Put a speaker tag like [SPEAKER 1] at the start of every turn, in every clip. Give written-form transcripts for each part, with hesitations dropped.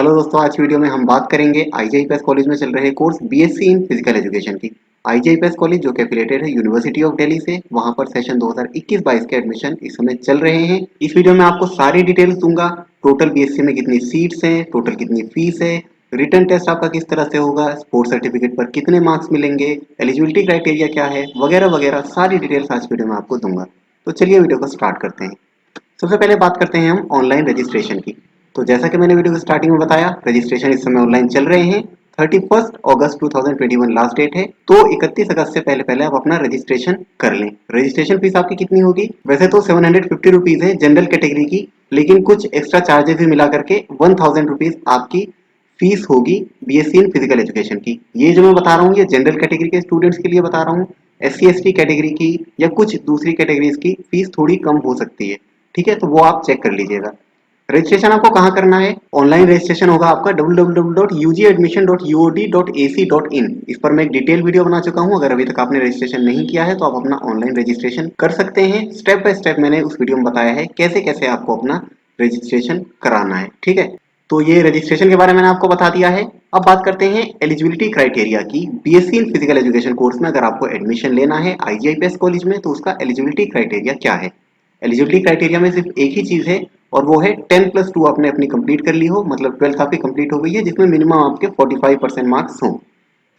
[SPEAKER 1] Hello दोस्तों, आज की वीडियो में हम बात करेंगे आईजीआईपीएस कॉलेज में चल रहे course BSc in physical education की। आईजीआईपीएस कॉलेज जो कि एफिलिएटेड है यूनिवर्सिटी ऑफ दिल्ली से, वहां पर सेशन 2021-22 के एडमिशन इस समय चल रहे हैं। इस वीडियो में आपको सारी डिटेल्स दूंगा। टोटल बीएससी में कितनी सीट्स हैं, टोटल कितनी फीस है, रिटर्न टेस्ट आपका किस तरह से होगा, स्पोर्ट्स सर्टिफिकेट पर कितने मार्क्स मिलेंगे, एलिजिबिलिटी क्राइटेरिया क्या है, वगैरह वगैरह सारी डिटेल्स आज वीडियो में आपको दूंगा। तो चलिए वीडियो को स्टार्ट करते हैं। सबसे पहले बात करते हैं हम ऑनलाइन रजिस्ट्रेशन की। तो जैसा कि मैंने वीडियो की स्टार्टिंग में बताया, रजिस्ट्रेशन इस समय ऑनलाइन चल रहे हैं। 31 अगस्त 2021 लास्ट डेट है, तो 31 अगस्त से पहले पहले आप अपना रजिस्ट्रेशन कर लें। रजिस्ट्रेशन फीस आपकी कितनी होगी? वैसे तो 750 रुपीज है जनरल कैटेगरी की, लेकिन कुछ एक्स्ट्रा चार्जेस भी मिला करके 1000 रुपीज आपकी फीस होगी बीएससी इन फिजिकल एजुकेशन की। ये जो मैं बता रहा हूँ ये जनरल कैटेगरी के स्टूडेंट्स के लिए बता रहा हूँ। एससी एसटी कैटेगरी की या कुछ दूसरी कैटेगरीज की फीस थोड़ी कम हो सकती है। ठीक है, तो वो आप चेक कर लीजिएगा। रजिस्ट्रेशन आपको कहाँ करना है? ऑनलाइन रजिस्ट्रेशन होगा आपका www.ugadmission.uod.ac.in। इस पर मैं एक डिटेल वीडियो बना चुका हूँ। अगर अभी तक आपने रजिस्ट्रेशन नहीं किया है तो आप अपना ऑनलाइन रजिस्ट्रेशन कर सकते हैं। स्टेप बाय स्टेप मैंने उस वीडियो में बताया है कैसे कैसे आपको अपना रजिस्ट्रेशन कराना है। ठीक है, तो ये रजिस्ट्रेशन के बारे में मैंने आपको बता दिया है। अब बात करते हैं एलिजिबिलिटी क्राइटेरिया की। BSc in physical education course में अगर आपको एडमिशन लेना है आईजीआईपीएस कॉलेज में, तो उसका एलिजिबिलिटी क्राइटेरिया क्या है? एलिजिबिलिटी क्राइटेरिया में सिर्फ एक ही चीज है, और वो है 10+2 आपने अपनी कंप्लीट कर ली हो, मतलब 12th आपकी कंप्लीट हो गई है, जिसमें मिनिमम आपके 45% मार्क्स हों।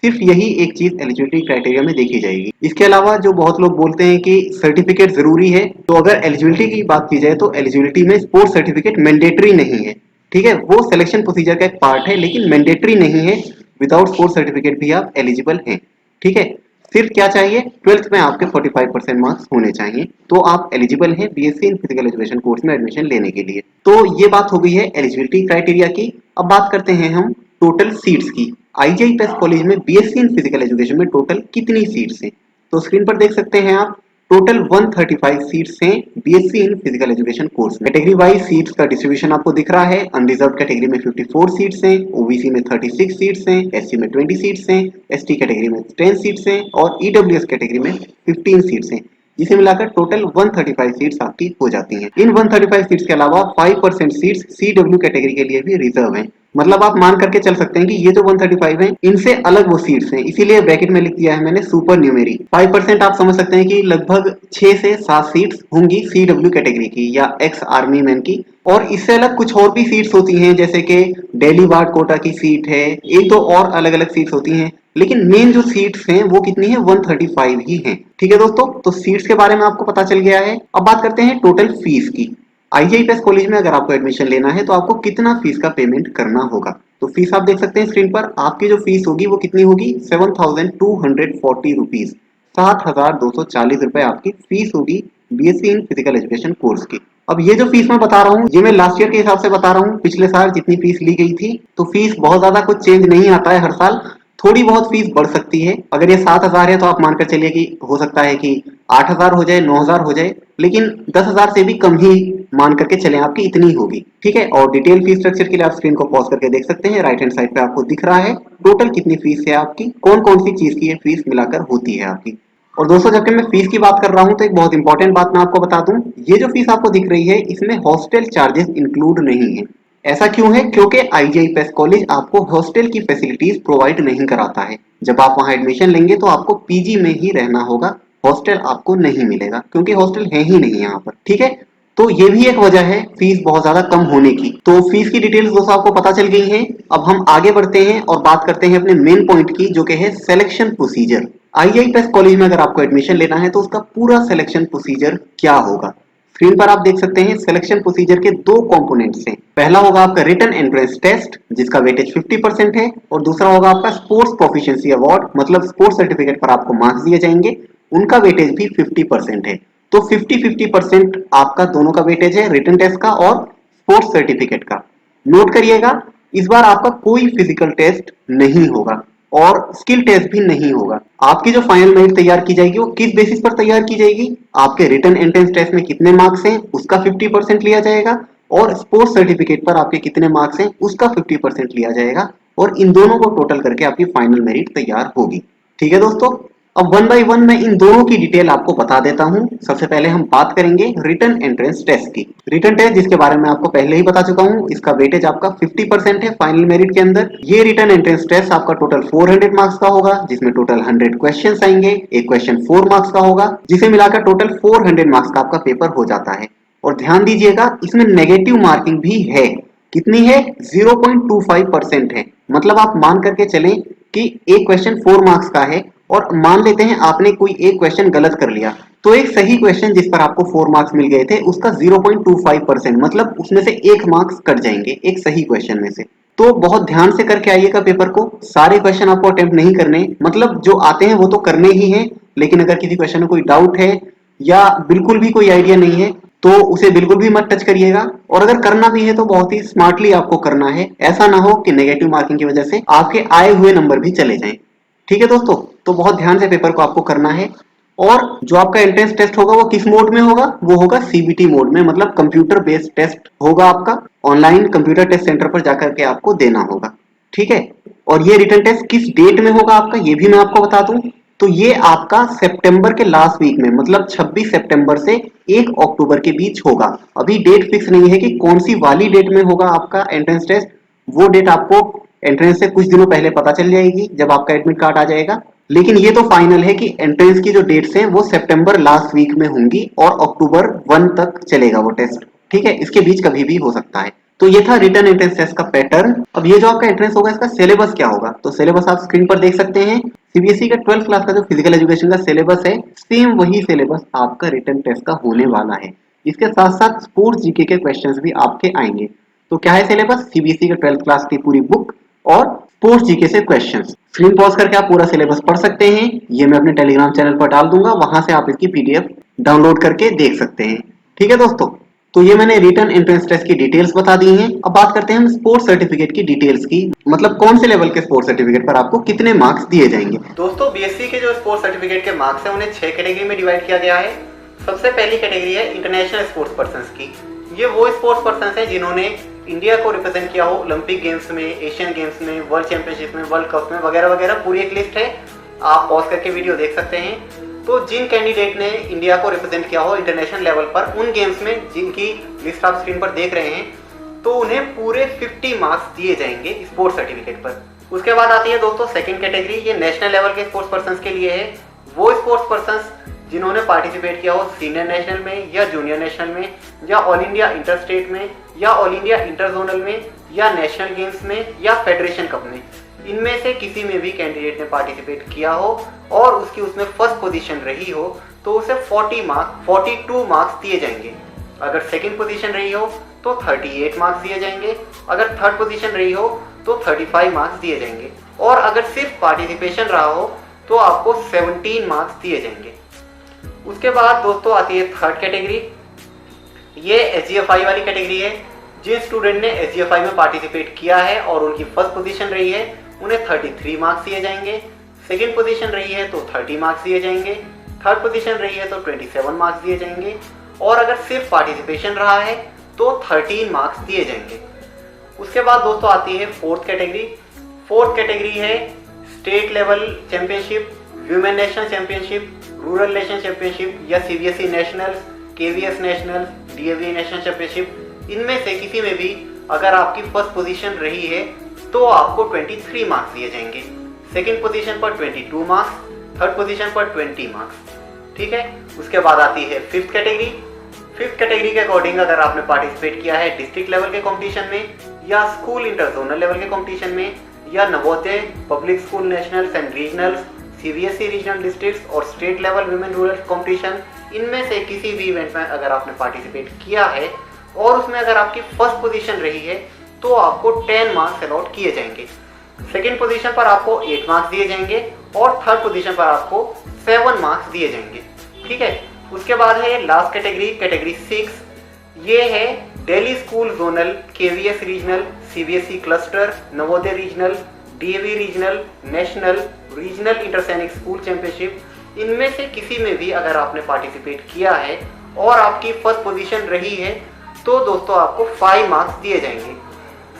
[SPEAKER 1] सिर्फ यही एक चीज एलिजिबिलिटी क्राइटेरिया में देखी जाएगी। इसके अलावा जो बहुत लोग बोलते हैं कि सर्टिफिकेट जरूरी है, तो अगर एलिजिबिलिटी की बात की जाए तो एलिजिबिलिटी में स्पोर्ट्स सर्टिफिकेट मैंडेटरी नहीं है। ठीक है, वो सिलेक्शन प्रोसीजर का एक पार्ट है, लेकिन मैंडेटरी नहीं है। विदाउट स्पोर्ट्स सर्टिफिकेट भी आप एलिजिबल हैं। ठीक है, सिर्फ क्या चाहिए? 12th में आपके 45% मार्क्स होने चाहिए, तो आप एलिजिबल हैं BSc in physical education course में एडमिशन लेने के लिए। तो ये बात हो गई है एलिजिबिलिटी क्राइटेरिया की। अब बात करते हैं हम टोटल सीट्स की। आईजीआईपीएस कॉलेज में बीएससी इन फिजिकल एजुकेशन में टोटल कितनी सीट्स हैं? तो स्क्रीन पर देख सकते हैं आप, टोटल 135 सीट्स हैं BSc in physical education course में। कैटेगरी वाइज सीट्स का डिस्ट्रीब्यूशन आपको दिख रहा है। अनरिजर्व कैटेगरी में 54 सीट्स हैं, ओबीसी में 36 सीट्स हैं, एससी में 20 सीट्स हैं, एसटी कैटेगरी में 10 सीट्स हैं और ईडब्ल्यूएस कैटेगरी में 15 सीट्स हैं, जिसे मिलाकर टोटल 135 सीट्स आपकी हो जाती हैं। इन 135 सीट्स के अलावा 5% सीट्स सीडब्ल्यू कैटेगरी के लिए भी रिजर्व हैं। मतलब आप मान करके चल सकते हैं कि ये जो 135 है इनसे अलग वो सीट्स हैं, इसीलिए ब्रैकेट में लिख दिया है मैंने सुपर न्यूमेरी। 5% आप समझ सकते हैं कि लगभग 6 से 7 सीट्स होंगी सीडब्ल्यू कैटेगरी की या एक्स आर्मी मैन की। और इससे अलग कुछ और भी सीट्स होती हैं, जैसे कि दिल्ली वार्ड कोटा की सीट है, एक दो और अलग अलग सीट्स होती हैं, लेकिन मेन जो सीट्स हैं वो कितनी है? 135 ही हैं। ठीक है दोस्तों, तो सीट्स के बारे में आपको पता चल गया है। अब बात करते हैं टोटल फीस की। आईजीआईपीएस कॉलेज में अगर आपको एडमिशन लेना है तो आपको कितना फीस का पेमेंट करना होगा? तो फीस आप देख सकते हैं स्क्रीन पर। आपकी जो फीस होगी वो कितनी होगी? 7240 रुपीज, 7240 रुपए आपकी फीस होगी BSc in physical education course की। अब ये जो फीस मैं बता रहा हूँ ये मैं लास्ट ईयर के हिसाब से बता रहा हूँ। पिछले साल जितनी फीस ली गई थी, तो फीस बहुत ज्यादा कुछ चेंज नहीं आता है हर साल। थोड़ी बहुत फीस बढ़ सकती है। अगर ये 7000 है तो आप मानकर चलिए कि हो सकता है कि 8000 हो जाए, 9000 हो जाए, लेकिन 10,000 से भी कम ही मान करके चले, आपकी इतनी होगी। ठीक है, और डिटेल फीस स्ट्रक्चर के लिए आप स्क्रीन को पॉज करके देख सकते हैं। राइट हैंड साइड पे आपको दिख रहा है टोटल कितनी फीस है आपकी, कौन कौन सी चीज की ये फीस मिलाकर होती है आपकी। और दोस्तों, जबकि मैं फीस की बात कर रहा हूं तो एक बहुत इंपॉर्टेंट बात मैं आपको बता दूं। ये जो फीस आपको दिख रही है इसमें हॉस्टल चार्जेस इंक्लूड नहीं है। ऐसा क्यों है? क्योंकि आईजीआईपीएस कॉलेज आपको हॉस्टल की फैसिलिटीज प्रोवाइड नहीं कराता है। जब आप वहां एडमिशन लेंगे तो आपको पीजी में ही रहना होगा, हॉस्टल आपको नहीं मिलेगा, क्योंकि हॉस्टल है ही नहीं यहाँ पर। ठीक है, तो ये भी एक वजह है फीस बहुत ज्यादा कम होने की। तो फीस की डिटेल्स दोस्तों आपको पता चल गई हैं। अब हम आगे बढ़ते हैं और बात करते हैं अपने मेन पॉइंट की, जो कि है सिलेक्शन प्रोसीजर। आईआईपीएस कॉलेज में अगर आपको एडमिशन लेना है तो उसका पूरा सिलेक्शन प्रोसीजर क्या होगा? स्क्रीन पर आप देख सकते हैं सिलेक्शन प्रोसीजर के दो कंपोनेंट्स हैं। पहला होगा आपका रिटन एंट्रेंस टेस्ट, जिसका वेटेज 50% है, और दूसरा होगा आपका स्पोर्ट्स प्रोफिशिएंसी अवार्ड, मतलब स्पोर्ट्स सर्टिफिकेट पर आपको मार्क्स दिए जाएंगे, उनका वेटेज भी 50% है। तो 50-50% आपका दोनों का वेटेज है, रिटन टेस्ट का और स्पोर्ट्स सर्टिफिकेट का। नोट करिएगा, इस बार आपका कोई फिजिकल टेस्ट नहीं होगा और स्किल टेस्ट भी नहीं होगा। आपकी जो फाइनल मेरिट तैयार की जाएगी वो किस बेसिस पर तैयार की जाएगी? आपके रिटन एंट्रेंस टेस्ट में कितने मार्क्स हैं उसका 50% लिया जाएगा, और स्पोर्ट्स सर्टिफिकेट पर आपके कितने मार्क्स हैं उसका 50% लिया जाएगा, और इन दोनों को टोटल करके आपकी फाइनल मेरिट तैयार होगी। ठीक है दोस्तों, अब वन बाय वन मैं इन दोनों की डिटेल आपको बता देता हूं। सबसे पहले हम बात करेंगे रिटन एंट्रेंस टेस्ट की। रिटन टेस्ट जिसके बारे में आपको पहले ही बता चुका हूं, इसका वेटेज आपका 50% है फाइनल मेरिट के अंदर। ये रिटन एंट्रेंस टेस्ट आपका टोटल 400 मार्क्स का होगा, जिसमें टोटल 100 क्वेश्चंस आएंगे। एक क्वेश्चन 4 मार्क्स का होगा, जिसे मिलाकर टोटल 400 मार्क्स का आपका पेपर हो जाता है। और ध्यान दीजिएगा, इसमें नेगेटिव मार्किंग भी है। कितनी है? 0.25% है। मतलब आप मान करके चलें कि एक क्वेश्चन 4 मार्क्स का है और मान लेते हैं आपने कोई एक क्वेश्चन गलत कर लिया, तो एक सही क्वेश्चन जिस पर आपको 4 मार्क्स मिल गए थे उसका 0.25%, मतलब उसमें से एक मार्क्स कट जाएंगे एक सही क्वेश्चन में से। तो बहुत ध्यान से करके आइएगा पेपर को। सारे क्वेश्चन आपको अटेम्प्ट नहीं करने, मतलब जो आते हैं वो तो करने ही हैं, लेकिन अगर किसी क्वेश्चन में कोई डाउट है या बिल्कुल भी कोई आइडिया नहीं है तो उसे बिल्कुल भी मत टच करिएगा। और अगर करना भी है तो बहुत ही स्मार्टली आपको करना है। ऐसा ना हो कि नेगेटिव मार्किंग की वजह से आपके आए हुए नंबर भी चले जाएं। ठीक है दोस्तों, तो बहुत ध्यान से पेपर को आपको करना है। और जो आपका एंट्रेंस टेस्ट होगा वो किस मोड में होगा? वो होगा सीबीटी मोड में, मतलब कंप्यूटर बेस्ड टेस्ट होगा आपका। ऑनलाइन कंप्यूटर टेस्ट सेंटर पर जाकर के आपको देना होगा। ठीक है। और ये रिटन टेस्ट किस डेट में होगा आपका, ये भी मैं आपको बता दूं। तो ये आपका सितंबर के लास्ट वीक में, मतलब 26 सितंबर से 1 अक्टूबर के बीच होगा। अभी डेट फिक्स नहीं है कि कौन सी वाली डेट में होगा आपका एंट्रेंस टेस्ट। वो डेट आपको एंट्रेंस से कुछ दिनों पहले पता चल जाएगी जब आपका एडमिट कार्ड आ जाएगा। लेकिन ये तो फाइनल है कि एंट्रेंस की जो डेट्स हैं वो सितंबर लास्ट वीक में होंगी और अक्टूबर 1 तक चलेगा वो टेस्ट। ठीक है, इसके बीच कभी भी हो सकता है। तो ये था रिटन एंट्रेंस टेस्ट का पैटर्न। अब ये जो आपका एंट्रेंस होगा इसका सिलेबस क्या होगा, तो सिलेबस आप स्क्रीन पर देख सकते हैं। सीबीएसई का 12th क्लास का जो फिजिकल एजुकेशन का सिलेबस है, सेम वही सिलेबस आपका रिटन टेस्ट का होने वाला है। इसके साथ साथ स्पोर्ट्स जीके के क्वेश्चंस भी आपके आएंगे। तो क्या है सिलेबस? सीबीएसई का 12th क्लास की पूरी बुक और स्पोर्ट्स जीके से क्वेश्चंस। स्क्रीन पॉज करके आप पूरा सिलेबस पढ़ सकते हैं। ये मैं अपने टेलीग्राम चैनल पर डाल दूंगा, वहां से आप इसकी पीडीएफ डाउनलोड करके देख सकते हैं। ठीक है दोस्तों, तो ये मैंने रिटन एंट्रेंस टेस्ट की डिटेल्स बता दी हैं। अब बात करते हैं हम स्पोर्ट्स सर्टिफिकेट की डिटेल्स की, मतलब कौन से लेवल के स्पोर्ट्स सर्टिफिकेट पर आपको कितने मार्क्स दिए जाएंगे। दोस्तों, बीएससी के जो स्पोर्ट्स सर्टिफिकेट के मार्क्स हैं उन्हें 6 कैटेगरी में डिवाइड किया गया है। सबसे पहली कैटेगरी है इंटरनेशनल स्पोर्ट्स पर्संस की। ये वो स्पोर्ट्स पर्संस हैं जिन्होंने इंडिया को रिप्रेजेंट किया हो ओलंपिक गेम्स में, एशियन गेम्स में, वर्ल्ड चैंपियनशिप में, वर्ल्ड कप में वगैरह वगैरह। पूरी एक लिस्ट है, आप पॉज करके वीडियो देख सकते हैं। तो जिन कैंडिडेट ने इंडिया को रिप्रेजेंट किया हो इंटरनेशनल लेवल पर उन गेम्स में, जिनकी लिस्ट आप स्क्रीन पर देख रहे हैं, तो उन्हें पूरे 50 मार्क्स दिए जाएंगे स्पोर्ट्स सर्टिफिकेट पर। उसके बाद आती है दोस्तों सेकंड कैटेगरी। ये नेशनल लेवल के स्पोर्ट्स पर्संस के लिए है। वो स्पोर्ट्स पर्संस जिन्होंने पार्टिसिपेट किया हो सीनियर नेशनल में या जूनियर नेशनल में या ऑल इंडिया इंटर स्टेट में या ऑल इंडिया इंटर जोनल में या नेशनल गेम्स में या फेडरेशन कप में, इनमें से किसी में भी कैंडिडेट ने पार्टिसिपेट किया हो और उसकी उसमें फर्स्ट पोजीशन रही हो तो उसे 42 मार्क्स दिए जाएंगे। अगर सेकंड पोजीशन रही हो तो 38 मार्क्स दिए जाएंगे। अगर थर्ड पोजीशन रही हो तो 35 मार्क्स दिए जाएंगे। और अगर सिर्फ पार्टिसिपेशन रहा हो तो आपको 17 मार्क्स दिए जाएंगे। उसके बाद दोस्तों आती है थर्ड कैटेगरी। ये एसजीएफआई वाली कैटेगरी है। जिन स्टूडेंट ने एसजीएफआई में पार्टिसिपेट किया है और उनकी फर्स्ट पोजीशन रही है उन्हें 33 मार्क्स दिए जाएंगे। सेकंड पोजीशन रही है तो 30 मार्क्स दिए जाएंगे। थर्ड पोजीशन रही है तो 27 मार्क्स दिए जाएंगे। और अगर सिर्फ पार्टिसिपेशन रहा है तो 13 मार्क्स दिए जाएंगे। उसके बाद दोस्तों आती है फोर्थ कैटेगरी। फोर्थ कैटेगरी है state level championship, human national championship, rural national championship या CBSE national, KVS national, DAV national championship. इनमें से किसी में भी अगर आपकी फर्स्ट पोजीशन रही है तो आपको 23 मार्क्स दिए जाएंगे। सेकंड पोजीशन पर 22 मार्क्स, थर्ड पोजीशन पर 20 मार्क्स। ठीक है। उसके बाद आती है फिफ्थ कैटेगरी। फिफ्थ कैटेगरी के अकॉर्डिंग अगर आपने पार्टिसिपेट किया है डिस्ट्रिक्ट लेवल के कंपटीशन में या स्कूल इंटर जोनल लेवल के कंपटीशन में या Navodaya, public school nationals and regionals, CBSE regional districts और state level women rural competition, इनमें से किसी भी इवेंट में अगर आपने पार्टिसिपेट किया है और उसमें अगर आपकी फर्स्ट पोजीशन रही है तो आपको 10 मार्क्स अलॉट किए जाएंगे। सेकंड पोजीशन पर आपको 8 मार्क्स दिए जाएंगे और थर्ड पोजीशन पर आपको 7 मार्क्स दिए जाएंगे। ठीक है। उसके बाद है लास्ट कैटेगरी, कैटेगरी 6। ये है Delhi school zonal, KVS regional, CBSE cluster, Navodaya regional, DAV regional, national, regional इंटरसैनिक स्कूल चैंपियनशिप। इनमें से किसी में भी अगर आपने पार्टिसिपेट किया है और आपकी फर्स्ट पोजीशन रही है तो दोस्तों आपको 5 मार्क्स दिए जाएंगे।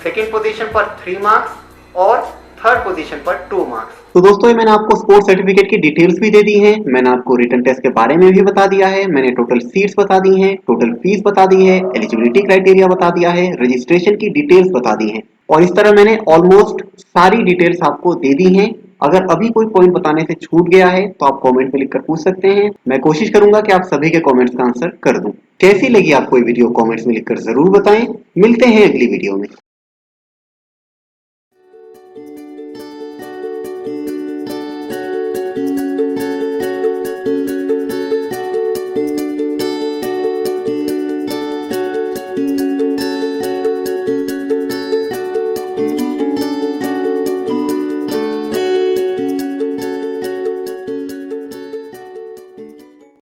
[SPEAKER 1] सेकंड पोजीशन पर 3 मार्क्स और थर्ड पोजीशन पर 2 मार्क्स। तो दोस्तों ये मैंने आपको स्पोर्ट्स सर्टिफिकेट की डिटेल्स भी दे दी हैं, मैंने आपको रिटन टेस्ट के बारे में भी बता दिया है, मैंने टोटल सीट्स बता दी हैं, टोटल फीस बता दी है, एलिजिबिलिटी क्राइटेरिया बता दिया है, रजिस्ट्रेशन की डिटेल्स बता दी हैं और इस तरह मैंने ऑलमोस्ट सारी डिटेल्स आपको दे दी हैं। अगर अभी कोई पॉइंट बताने से छूट गया है तो आप कमेंट में लिखकर पूछ सकते हैं, मैं कोशिश करूंगा कि आप सभी के कमेंट्स का आंसर कर दूं। कैसी लगी आपको ये वीडियो कमेंट्स में लिखकर जरूर बताएं। मिलते हैं अगली वीडियो में।